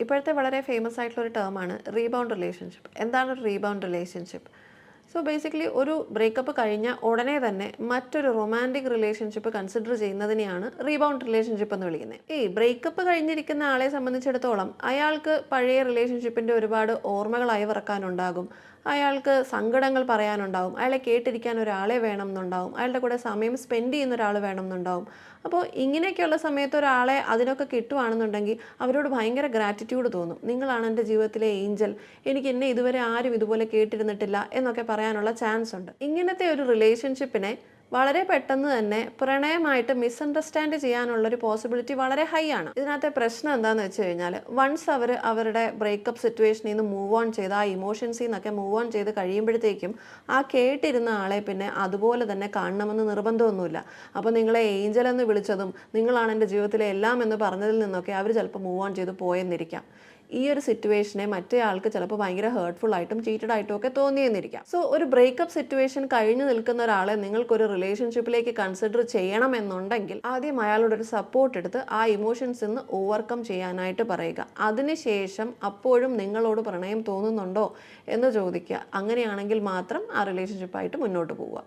ഇപ്പോഴത്തെ വളരെ ഫേമസ് ആയിട്ടുള്ള ഒരു ടേമാണ് റീബൗണ്ട് റിലേഷൻഷിപ്പ്. എന്താണ് ഒരു റീബൗണ്ട് റിലേഷൻഷിപ്പ്? സോ ബേസിക്കലി ഒരു ബ്രേക്കപ്പ് കഴിഞ്ഞ ഉടനെ തന്നെ മറ്റൊരു റൊമാൻറ്റിക് റിലേഷൻഷിപ്പ് കൺസിഡർ ചെയ്യുന്നതിനെയാണ് റീബൗണ്ട് റിലേഷൻഷിപ്പ് എന്ന് വിളിക്കുന്നത്. ഈ ബ്രേക്കപ്പ് കഴിഞ്ഞിരിക്കുന്ന ആളെ സംബന്ധിച്ചിടത്തോളം അയാൾക്ക് പഴയ റിലേഷൻഷിപ്പിൻ്റെ ഒരുപാട് ഓർമ്മകൾ അയവിറക്കാനുണ്ടാകും. അയാൾക്ക് സങ്കടങ്ങൾ പറയാനുണ്ടാവും. അയാളെ കേട്ടിരിക്കാൻ ഒരാളെ വേണം എന്നുണ്ടാവും. അയാളുടെ കൂടെ സമയം സ്പെൻഡ് ചെയ്യുന്ന ഒരാൾ വേണം എന്നുണ്ടാവും. അപ്പോൾ ഇങ്ങനെയൊക്കെയുള്ള സമയത്ത് ഒരാളെ അതിനൊക്കെ കിട്ടുവാണെന്നുണ്ടെങ്കിൽ അവരോട് ഭയങ്കര ഗ്രാറ്റിറ്റ്യൂഡ് തോന്നും. നിങ്ങളാണ് എൻ്റെ ജീവിതത്തിലെ ഏഞ്ചൽ, എനിക്ക് എന്നെ ഇതുവരെ ആരും ഇതുപോലെ കേട്ടിരുന്നിട്ടില്ല എന്നൊക്കെ പറയാനുള്ള ചാൻസ് ഉണ്ട്. ഇങ്ങനത്തെ ഒരു റിലേഷൻഷിപ്പിനെ വളരെ പെട്ടെന്ന് തന്നെ പ്രണയമായിട്ട് മിസ്അണ്ടർസ്റ്റാൻഡ് ചെയ്യാനുള്ളൊരു പോസിബിലിറ്റി വളരെ ഹൈ ആണ്. ഇതിനകത്തെ പ്രശ്നം എന്താണെന്ന് വെച്ച് കഴിഞ്ഞാൽ വൺസ് അവർ അവരുടെ ബ്രേക്കപ്പ് സിറ്റുവേഷനിൽ നിന്ന് മൂവ് ഓൺ ചെയ്ത് ആ ഇമോഷൻസിൽ നിന്നൊക്കെ മൂവ് ഓൺ ചെയ്ത് കഴിയുമ്പോഴത്തേക്കും ആ കേട്ടിരുന്ന ആളെ പിന്നെ അതുപോലെ തന്നെ കാണണമെന്ന് നിർബന്ധമൊന്നുമില്ല. അപ്പോൾ നിങ്ങളെ ഏഞ്ചൽ എന്ന് വിളിച്ചതും നിങ്ങളാണ് എൻ്റെ ജീവിതത്തിലെ എല്ലാം എന്ന് പറഞ്ഞതിൽ നിന്നൊക്കെ അവർ ചിലപ്പോൾ മൂവ് ഓൺ ചെയ്ത് പോയെന്നിരിക്കാം. ഈ ഒരു സിറ്റുവേഷനെ മറ്റേ ആൾക്ക് ചിലപ്പോൾ ഭയങ്കര ഹേർട്ട്ഫുൾ ആയിട്ടും ചീറ്റഡ് ആയിട്ടും ഒക്കെ തോന്നിയെന്നിരിക്കാം. സോ ഒരു ബ്രേക്കപ്പ് സിറ്റുവേഷൻ കഴിഞ്ഞു നിൽക്കുന്ന ഒരാളെ നിങ്ങൾക്കൊരു റിലേഷൻഷിപ്പിലേക്ക് കൺസിഡർ ചെയ്യണമെന്നുണ്ടെങ്കിൽ ആദ്യം അയാളോട് ഒരു സപ്പോർട്ട് എടുത്ത് ആ ഇമോഷൻസ് നിന്ന് ഓവർകം ചെയ്യാനായിട്ട് പറയുക. അതിനുശേഷം അപ്പോഴും നിങ്ങളോട് പ്രണയം തോന്നുന്നുണ്ടോ എന്ന് ചോദിക്കുക. അങ്ങനെയാണെങ്കിൽ മാത്രം ആ റിലേഷൻഷിപ്പായിട്ട് മുന്നോട്ട് പോവുക.